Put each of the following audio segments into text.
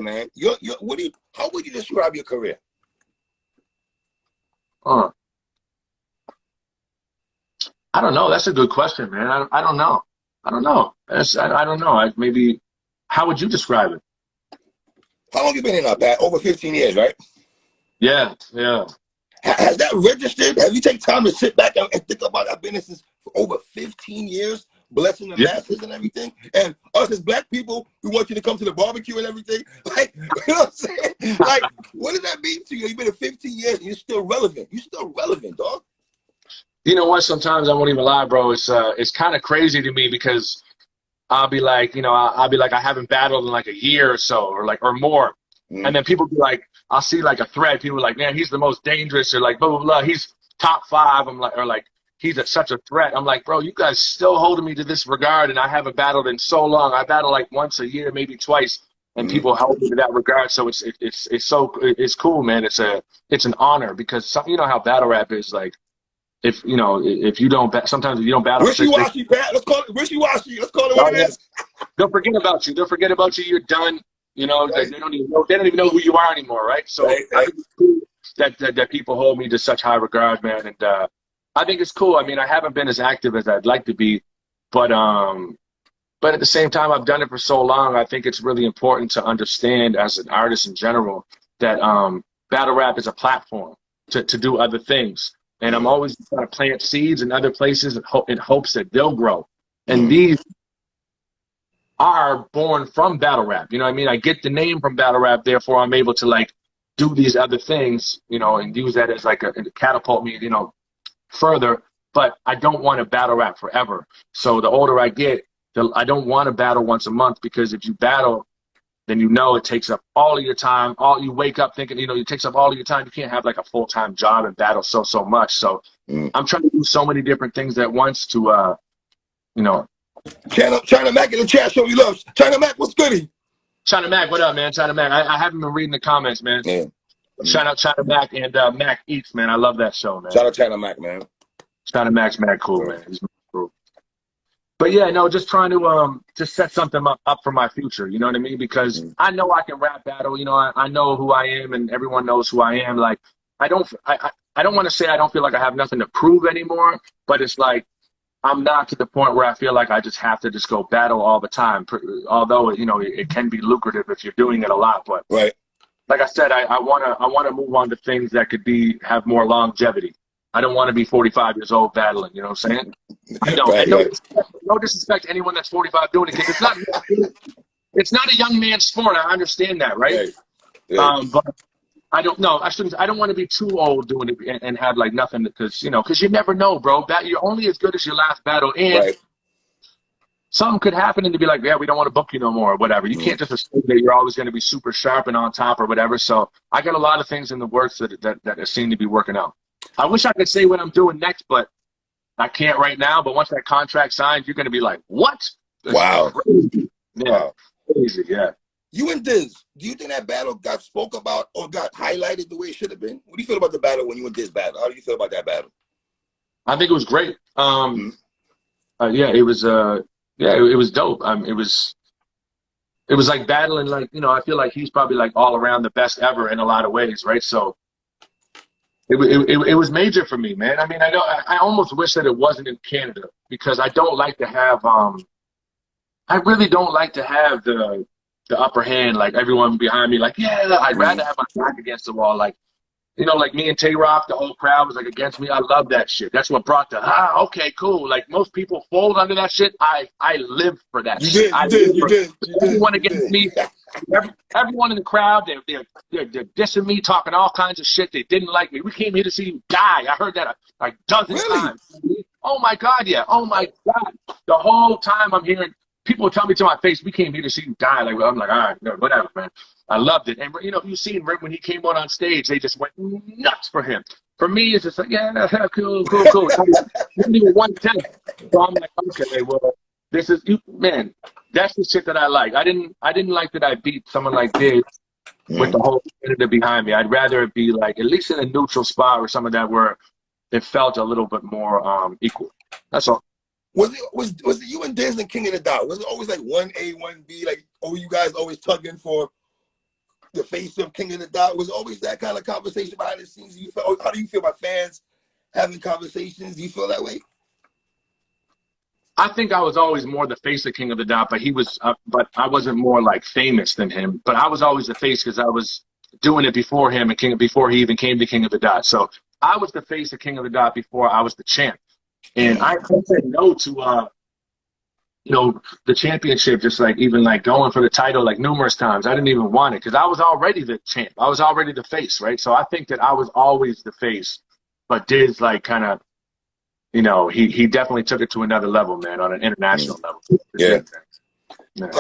man. How would you describe your career? I don't know. That's a good question, man. I don't know. I don't know. I don't know. Maybe, how would you describe it? How long you been in that, Pat? Over 15 years, right? Yeah, yeah. Has that registered? Have you taken time to sit back and think about that business for over 15 years, blessing the masses and everything? And us as black people, we want you to come to the barbecue and everything. Like, you know what I'm saying? Like, what does that mean to you? You've been in 15 years and you're still relevant. You're still relevant, dog. You know what? Sometimes I won't even lie, bro. It's kind of crazy to me because I'll be like, I'll be like, I haven't battled in like a year or so, or more. And then people be like, I'll see like a thread. People are like, man, he's the most dangerous, or like, blah, blah, blah. He's top 5. I'm like, or like, he's such a threat. I'm like, bro, you guys still holding me to this regard, and I haven't battled in so long. I battle like once a year, maybe twice, and people hold me to that regard. So it's cool, man. It's an honor, because you know how battle rap is. Like, if you don't, sometimes if you don't battle, wishy-washy, Pat. Let's call it wishy-washy. Let's call it what it is. They'll forget about you. They'll forget about you. You're done. You know, right. They don't even know who you are anymore, right? So right. I think it's cool that people hold me to such high regard, man. And I think it's cool. I mean, I haven't been as active as I'd like to be, but at the same time, I've done it for so long. I think it's really important to understand, as an artist in general, that battle rap is a platform to do other things. And I'm always trying to plant seeds in other places in hopes that they'll grow. And these are born from battle rap. You know what I mean? I get the name from battle rap, therefore I'm able to like do these other things, and use that as like to catapult me, further. But I don't want to battle rap forever. So the older I get, I don't want to battle once a month, because if you battle, then it takes up all of your time. You wake up thinking, it takes up all of your time. You can't have like a full-time job and battle so much. So I'm trying to do so many different things at once to, China Mac in the chat, show you love. China Mac, what's goody? China Mac, what up, man? China Mac. I haven't been reading the comments, man. Yeah. Shout out China Mac and Mac Eats, man. I love that show, man. Shout out China Mac, man. China Mac's mad cool, man. He's cool. But yeah, no, just trying to just set something up for my future. You know what I mean? Because I know I can rap battle. I know who I am, and everyone knows who I am. Like, I don't want to say I don't feel like I have nothing to prove anymore, but it's like, I'm not to the point where I feel like I just have to just go battle all the time. Although, it can be lucrative if you're doing it a lot. But right. Like I said, I wanna move on to things that could have more longevity. I don't want to be 45 years old battling. You know what I'm saying? I don't. Right, no disrespect to anyone that's 45 doing it, because it's not a young man's sport. I understand that, right? But I don't know. I don't want to be too old doing it and have like nothing, because you never know, bro. You're only as good as your last battle, and something could happen and to be like, yeah, we don't want to book you no more, or whatever. You can't just assume that you're always going to be super sharp and on top or whatever. So I got a lot of things in the works that seem to be working out. I wish I could say what I'm doing next, but I can't right now. But once that contract signed, you're going to be like, what? Wow. Crazy. Yeah. Wow. Crazy, yeah. You and Dizz, do you think that battle got spoke about or got highlighted the way it should have been? What do you feel about the battle when you and Dizz battle? How do you feel about that battle? I think it was great. It was it was dope. It was like battling, like, I feel like he's probably like all around the best ever in a lot of ways, right? So it was major for me, man. I mean, I almost wish that it wasn't in Canada, because I don't like to have I really don't like to have the upper hand, like everyone behind me, like, yeah, I'd rather have my back against the wall, like, like me and Tay-Rock, the whole crowd was like against me. I love that shit. That's what brought okay, cool. Like, most people fold under that shit. I live for that shit. You did. Everyone against me, everyone in the crowd, they're dissing me, talking all kinds of shit. They didn't like me. We came here to see you die. I heard that like dozens times. Oh my God, yeah. Oh my God. The whole time I'm hearing people tell me to my face, we came here to see you die. Like, I'm like, all right, no, whatever, man. I loved it. And, you seen right when he came on stage, they just went nuts for him. For me, it's just like, yeah, cool. Not even 1/10. So I'm like, okay, well, this is, man, that's the shit that I like. I didn't like that I beat someone like Dizz with the whole community behind me. I'd rather it be like, at least in a neutral spot or some of that where it felt a little bit more equal. That's all. Was it you and Dizz and King of the Dot? Was it always like 1A, 1B? Like, you guys always tugging for the face of King of the Dot? Was always that kind of conversation behind the scenes? How do you feel about fans having conversations? Do you feel that way? I think I was always more the face of King of the Dot, but but I wasn't more like famous than him. But I was always the face because I was doing it before him and before he even came to King of the Dot. So I was the face of King of the Dot before I was the champ. And I said no to you know, the championship, just like even like going for the title like numerous times. I didn't even want it because I was already the champ. I was already the face, right? So I think that I was always the face, but Dizz like kind of, you know, he definitely took it to another level, man, on an international level. Yeah. Yeah.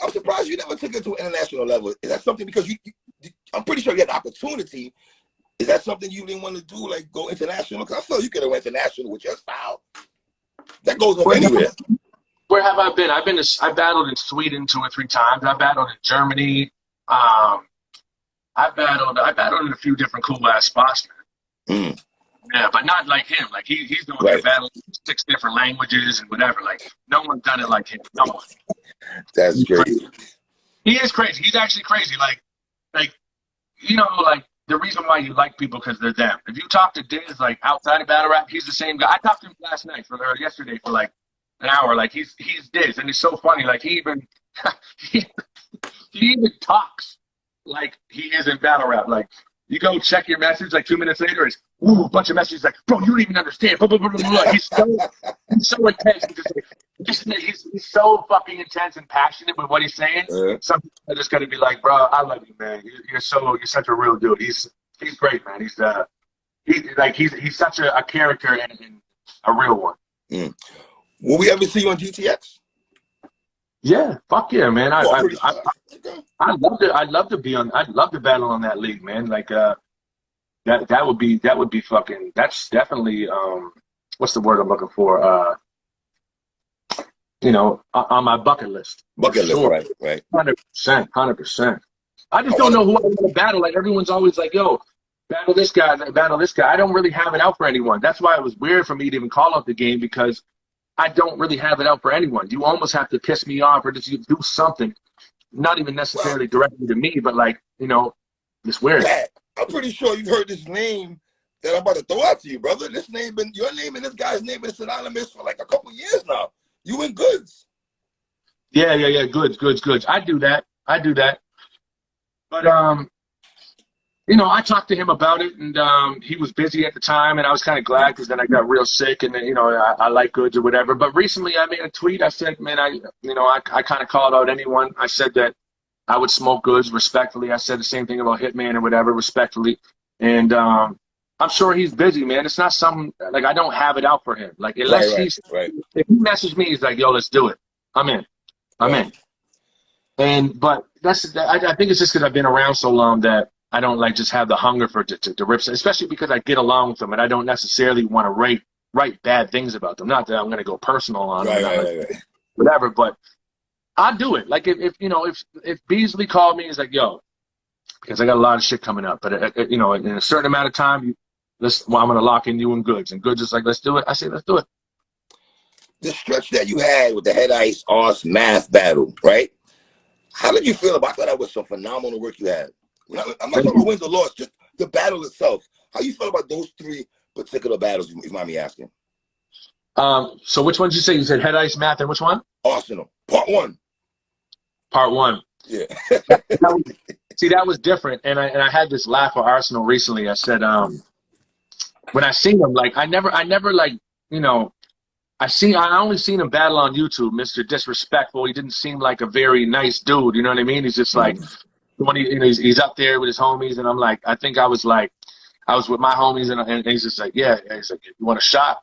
I'm surprised you never took it to an international level. Is that something because I'm pretty sure you had the opportunity. Is that something you didn't want to do, like go international? Because I feel you could have went international with your style. That goes up anywhere. Where have I been? I battled in Sweden 2 or 3 times. I battled in Germany. I battled in a few different cool ass spots, man. Yeah, but not like him. Like he's the one that battled in 6 different languages and whatever. Like no one's done it like him. No one. That's crazy. He is crazy. He's actually crazy. Like you know, like the reason why you like people because they're them. If you talk to Dizz like outside of battle rap, he's the same guy. I talked to him yesterday for like an hour. Like he's Dizz, and it's so funny. Like he even he even talks like he is in battle rap. Like you go check your message, like 2 minutes later, it's a bunch of messages like, bro, you don't even understand. Blah, blah, blah, blah, blah. He's so intense. He's so fucking intense and passionate with what he's saying. Some people are just gonna be like, bro, I love you, man. You're such a real dude. He's great, man. He's such a character and a real one. Will we ever see you on GTX? Yeah, fuck yeah, man. I'd love to battle on that league, man. Like that would be fucking. That's definitely what's the word I'm looking for? You know, on my bucket list. Bucket list, right. 100%. I just don't know who I want to battle. Like everyone's always like, yo, battle this guy, battle this guy. I don't really have it out for anyone. That's why it was weird for me to even call up the game because I don't really have it out for anyone. You almost have to piss me off or just do something, not even necessarily directly to me, but like, you know, it's weird. Pat, I'm pretty sure you've heard this name that I'm about to throw out to you, brother. Your name and this guy's name is synonymous for like a couple years now. You and Goods. Yeah. Goods. I do that. But you know, I talked to him about it, and he was busy at the time, and I was kind of glad because then I got real sick, and then, you know, I like Goods or whatever. But recently I made a tweet. I said, man, I kind of called out anyone. I said that I would smoke Goods respectfully. I said the same thing about Hitman or whatever respectfully. And I'm sure he's busy, man. It's not something, like, I don't have it out for him. Like, unless if he messaged me, he's like, yo, let's do it. I'm in. But I think it's just because I've been around so long that I don't like just have the hunger for to rip, especially because I get along with them and I don't necessarily want to write bad things about them. Not that I'm going to go personal on them, whatever. But I do it. Like if Beasley called me, he's like, yo, because I got a lot of shit coming up. But you know, in a certain amount of time, I'm going to lock in you and Goods. And Goods is like, let's do it. I say, let's do it. The stretch that you had with the Head Ice Oz math battle, right? How did you feel about that? That was some phenomenal work you had. I'm not talking about wins or loss, just the battle itself. How you feel about those 3 particular battles, if you mind me asking? So which one did you say? You said Head Ice Math and which one? Arsenal. Part 1. Part 1. Yeah. That was different. And I had this laugh at Arsenal recently. I said, when I seen him, like I never like, you know, I only seen him battle on YouTube, Mr. Disrespectful. He didn't seem like a very nice dude, you know what I mean? He's just like when he's up there with his homies, and I'm like, I was with my homies, and he's just like, yeah. He's like, you want a shot?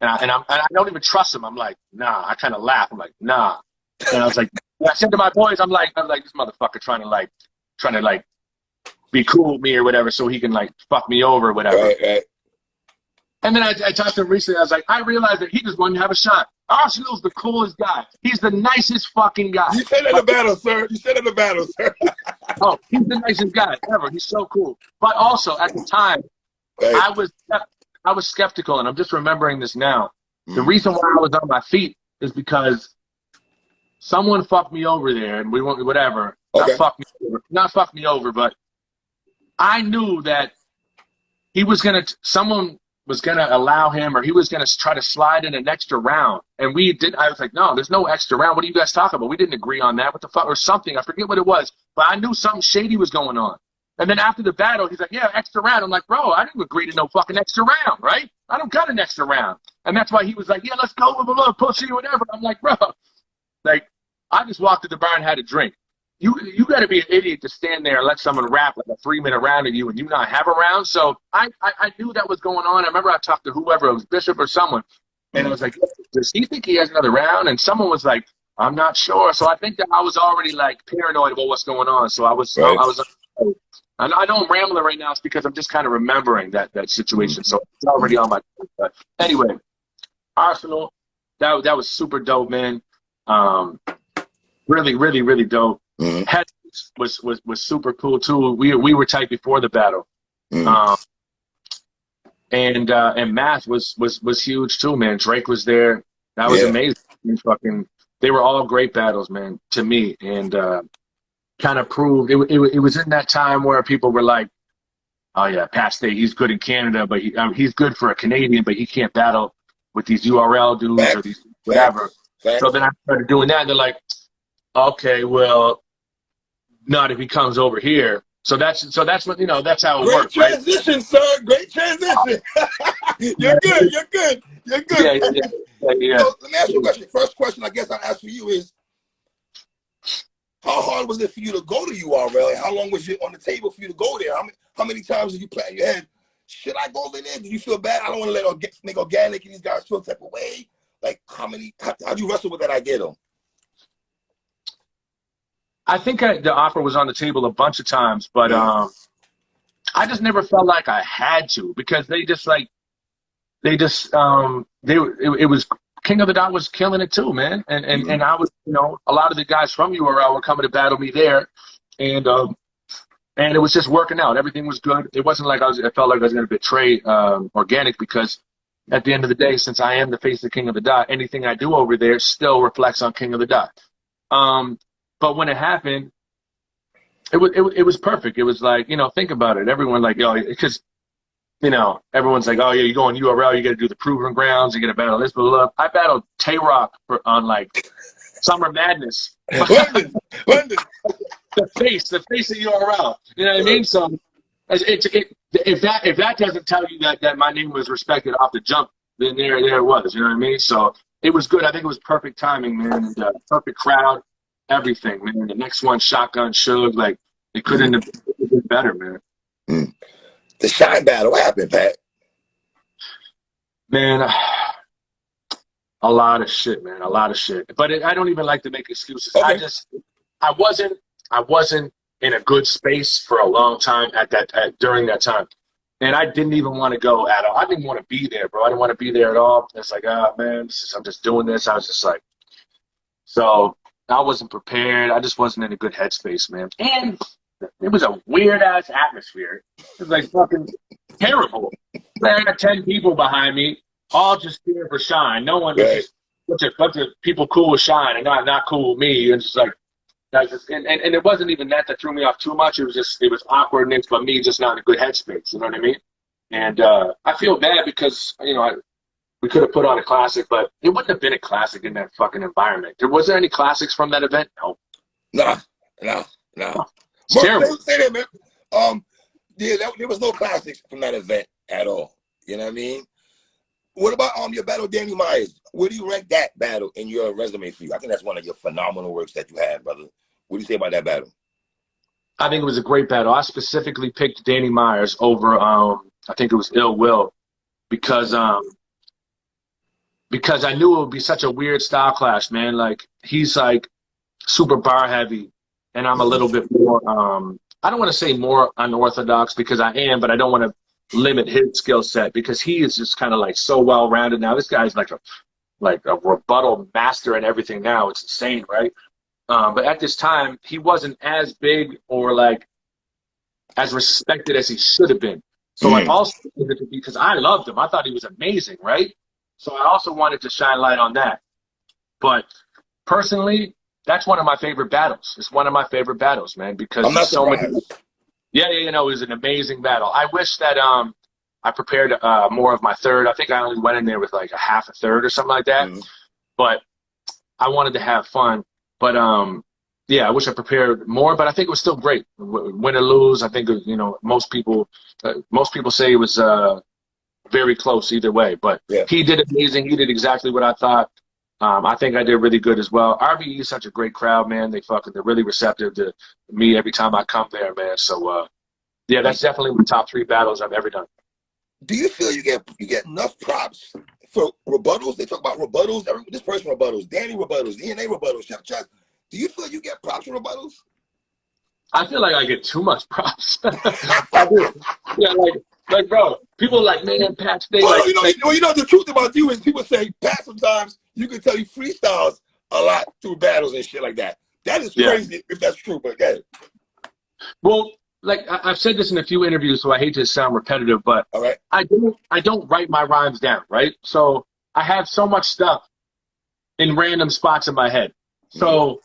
And I don't even trust him. I'm like, nah. I kind of laugh. I'm like, nah. And I was like, I said to my boys, I'm like, this motherfucker trying to be cool with me or whatever, so he can like fuck me over or whatever. Right. And then I talked to him recently. I was like, I realized that he just wanted to have a shot. Arsenal's the coolest guy. He's the nicest fucking guy. You said in the battle, sir. Oh, he's the nicest guy ever. He's so cool. But also, at the time, I was skeptical, and I'm just remembering this now. The reason why I was on my feet is because someone fucked me over there, and we went whatever. Okay. Not fuck me over, but I knew that someone was gonna allow him, or he was gonna try to slide in an extra round. And I was like, no, there's no extra round. What are you guys talking about? We didn't agree on that. What the fuck? Or something. I forget what it was, but I knew something shady was going on. And then after the battle, he's like, yeah, extra round. I'm like, bro, I didn't agree to no fucking extra round, right? I don't got an extra round. And that's why he was like, yeah, let's go with a little pussy or whatever. I'm like, bro, like, I just walked to the bar and had a drink. You got to be an idiot to stand there and let someone rap like a 3-minute round of you and you not have a round. So I knew that was going on. I remember I talked to whoever, it was Bishop or someone, and I was like, does he think he has another round? And someone was like, I'm not sure. So I think that I was already like paranoid about what's going on. So I was I know I'm rambling right now. It's because I'm just kind of remembering that situation. So it's already on my. But anyway, Arsenal, that was super dope, man. Really, really, really dope. Head was super cool too. We were tight before the battle, and Math was huge too, man. Drake was there. That was amazing. They were all great battles, man, to me, and kind of proved it was in that time where people were like, oh yeah, Pat Stay, he's good in Canada, but he's good for a Canadian, but he can't battle with these URL dudes or these whatever. So then I started doing that, and they're like, okay, well, not if he comes over here. So that's what that's how it works. Great transition, right? Sir. Great transition. You're good. Yeah. So let me ask you a question. First question I guess I'll ask for you is, how hard was it for you to go to URL? And how long was it on the table for you to go there? How many times did you plan in your head, should I go over there? Did you feel bad? I don't want to let Nick Organic and these guys feel the type of way. Like, how'd you wrestle with that idea though? I think the offer was on the table a bunch of times, but I just never felt like I had to, because it was King of the Dot was killing it too, man, and I was, a lot of the guys from URL were coming to battle me there, and it was just working out. Everything was good. It wasn't like I felt like I was going to betray Organic, because at the end of the day, since I am the face of King of the Dot, anything I do over there still reflects on King of the Dot. But when it happened, it was perfect. It was like, think about it. Everyone like, because, everyone's like, oh yeah, you go on URL, you got to do the Proving Grounds, you got to battle this, blah, blah, blah. I battled Tay-Rock on like Summer Madness. London. The face of URL. You know what I mean? So if that doesn't tell you that my name was respected off the jump, then there it was. You know what I mean? So it was good. I think it was perfect timing, man. And, perfect crowd. Everything, man. The next one, Shotgun Suge, like, it couldn't have been better, man. The Shine battle, what happened, Pat? Man, a lot of shit, man. A lot of shit. But I don't even like to make excuses. Okay. I wasn't in a good space for a long time during that time. And I didn't even want to go at all. I didn't want to be there, bro. I didn't want to be there at all. It's like, oh, man, I'm just doing this. I was just like, so I wasn't prepared. I just wasn't in a good headspace, man. And it was a weird-ass atmosphere. It was like fucking terrible. Man, I got 10 people behind me, all just cheering for Shine. No one was just bunch of people cool with Shine and not cool with me. And just like, and it wasn't even that threw me off too much. It was awkwardness, but me just not in a good headspace. You know what I mean? And I feel bad because, we could have put on a classic, but it wouldn't have been a classic in that fucking environment. Was there any classics from that event? No. No. It's terrible. Say that, man. There was no classics from that event at all. You know what I mean? What about your battle with Danny Myers? Where do you rank that battle in your resume for you? I think that's one of your phenomenal works that you had, brother. What do you say about that battle? I think it was a great battle. I specifically picked Danny Myers over, I think it was Ill Will, because I knew it would be such a weird style clash, man. Like, he's like super bar heavy, and I'm a little bit more, I don't want to say more unorthodox, because I am, but I don't want to limit his skill set, because he is just kind of like so well rounded now. This guy's like a rebuttal master and everything now. It's insane, right? But at this time, he wasn't as big or like as respected as he should have been. So I also, because I loved him, I thought he was amazing, right? So I also wanted to shine light on that. But personally, that's one of my favorite battles. It's one of my favorite battles, man, because I'm not so many. surprised. Yeah, it was an amazing battle. I wish that I prepared more of my third. I think I only went in there with like a half a third or something like that. But I wanted to have fun. But yeah, I wish I prepared more. But I think it was still great. Win or lose, I think most people say it was very close either way. But he did amazing. He did exactly what I thought. I think I did really good as well. RBE is such a great crowd, man. They're really receptive to me every time I come there, man. So yeah, that's definitely the top 3 battles I've ever done. Do you feel you get enough props for rebuttals? They talk about rebuttals. This person rebuttals, Danny rebuttals, DNA rebuttals, Chef Chuck. Do you feel you get props for rebuttals? I feel like I get too much props. I do. Yeah, like bro, people like, man, Pat, they well, the truth about you is people say, Pat, sometimes you can tell you freestyles a lot through battles and shit like that. That is crazy if that's true, but yeah. Well, like I've said this in a few interviews, so I hate to sound repetitive, but I don't write my rhymes down, right? So I have so much stuff in random spots in my head. So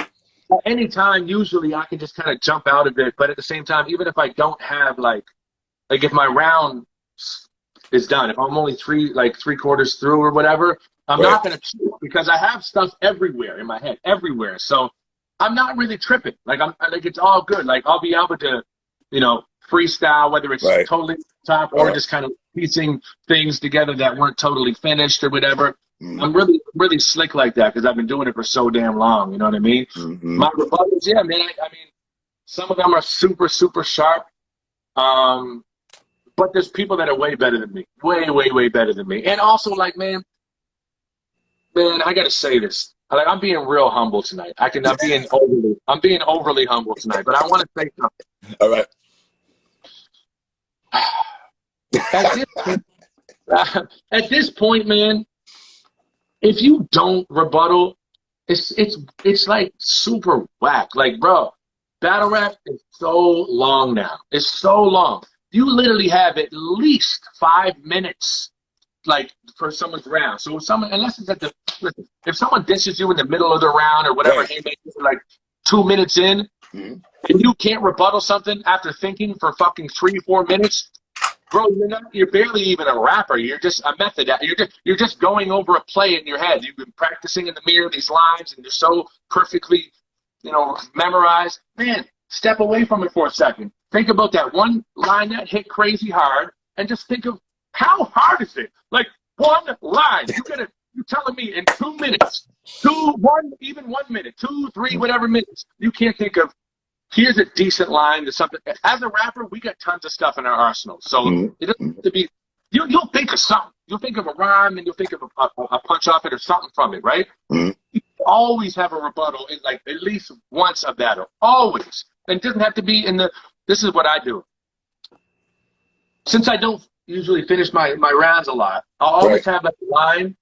at any time, usually I can just kind of jump out of it, but at the same time, even if I don't have like if my round is done, if I'm only three quarters through or whatever, I'm not gonna cheat because I have stuff everywhere in my head, everywhere. So I'm not really tripping. Like it's all good. Like I'll be able to, freestyle, whether it's totally top or just kind of piecing things together that weren't totally finished or whatever. I'm really, really slick like that because I've been doing it for so damn long. You know what I mean? My rebuttals, yeah, man. I mean, some of them are super, super sharp. But there's people that are way better than me, way, way, way better than me. And also, like, man, I gotta say this. Like, I'm being real humble tonight. I'm being overly humble tonight. But I want to say something. All right. At this point, man, if you don't rebuttal, it's like super whack. Like, bro, battle rap is so long now. It's so long. You literally have at least 5 minutes, like, for someone's round. So if someone dishes you in the middle of the round or whatever, like 2 minutes in, and you can't rebuttal something after thinking for fucking 3-4 minutes, bro, you're barely even a rapper. You're just a method. You're just going over a play in your head. You've been practicing in the mirror these lines, and they're so perfectly, memorized. Man, step away from it for a second. Think about that one line that hit crazy hard, and just think of how hard is it? Like, one line. You're telling me in 2 minutes, even 1 minute, 2, 3, whatever minutes, you can't think of, here's a decent line to something. As a rapper, we got tons of stuff in our arsenal. So it doesn't have to be, you'll think of something. You'll think of a rhyme, and you'll think of a punch off it or something from it, right? You always have a rebuttal in, like, at least once a battle. Always. And it doesn't have to be this is what I do. Since I don't usually finish my rounds a lot, I'll always have a line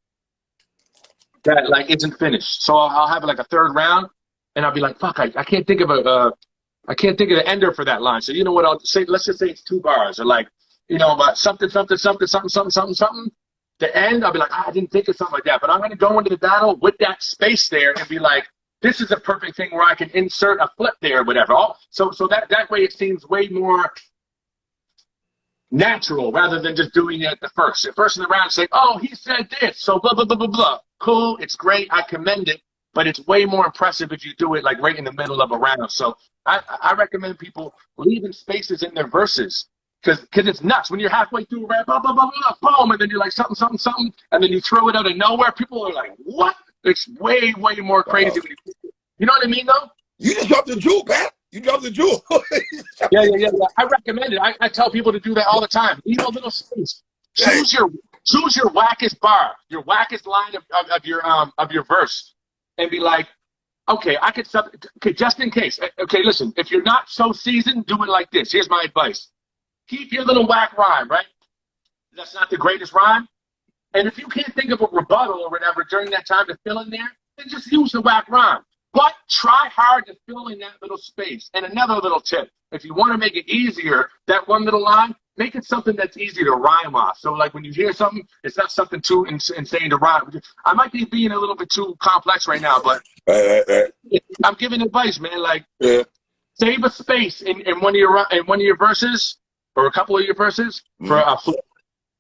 that, like, isn't finished. So I'll have like a third round, and I'll be like, fuck, I can't think of the ender for that line. So you know what I'll say? Let's just say it's 2 bars, or like, about something. The end, I'll be like, I didn't think of something like that. But I'm gonna go into the battle with that space there and be like, this is a perfect thing where I can insert a flip there or whatever. So that way it seems way more natural rather than just doing it at the first. At first in the round, say, oh, he said this, so blah, blah, blah, blah, blah. Cool, it's great, I commend it, but it's way more impressive if you do it like right in the middle of a round. So I recommend people leaving spaces in their verses because it's nuts. When you're halfway through a rap, blah, blah, blah, blah, boom, and then you're like something, something, something, and then you throw it out of nowhere, people are like, what? It's way, way more crazy. You know what I mean, though? You just dropped the jewel, Pat. You dropped the jewel. Yeah. I recommend it. I tell people to do that all the time. Leave a little space. Choose your wackest bar, your wackest line of your verse, and be like, okay, just in case. Okay, listen, if you're not so seasoned, do it like this. Here's my advice. Keep your little whack rhyme, right? That's not the greatest rhyme. And if you can't think of a rebuttal or whatever during that time to fill in there, then just use the whack rhyme. But try hard to fill in that little space. And another little tip, if you want to make it easier, that one little line, make it something that's easy to rhyme off. So like when you hear something, it's not something too insane to rhyme. I might be being a little bit too complex right now, but I'm giving advice, man. Like save a space in one of your verses or a couple of your verses for a flow.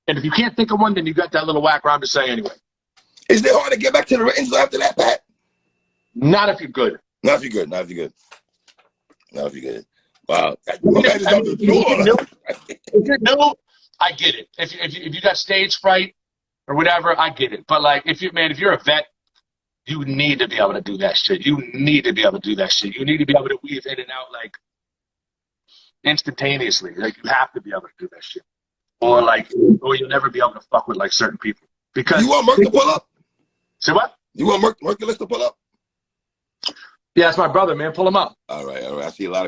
And if you can't think of one, then you got that little whack rhyme to say anyway. Is it hard to get back to the written after that, Pat? Not if you're good. Not if you're good. Not if you're good. Not if you're good. Wow. If you're new, I get it. If you got stage fright or whatever, I get it. But like if you're a vet, you need to be able to do that shit. You need to be able to do that shit. You need to be able to weave in and out like instantaneously. Like you have to be able to do that shit. Or you'll never be able to fuck with like certain people. Because you want Merc to pull up? Say what? You want Mercules to pull up? Yeah, that's my brother, man. Pull him up. All right. I see a lot of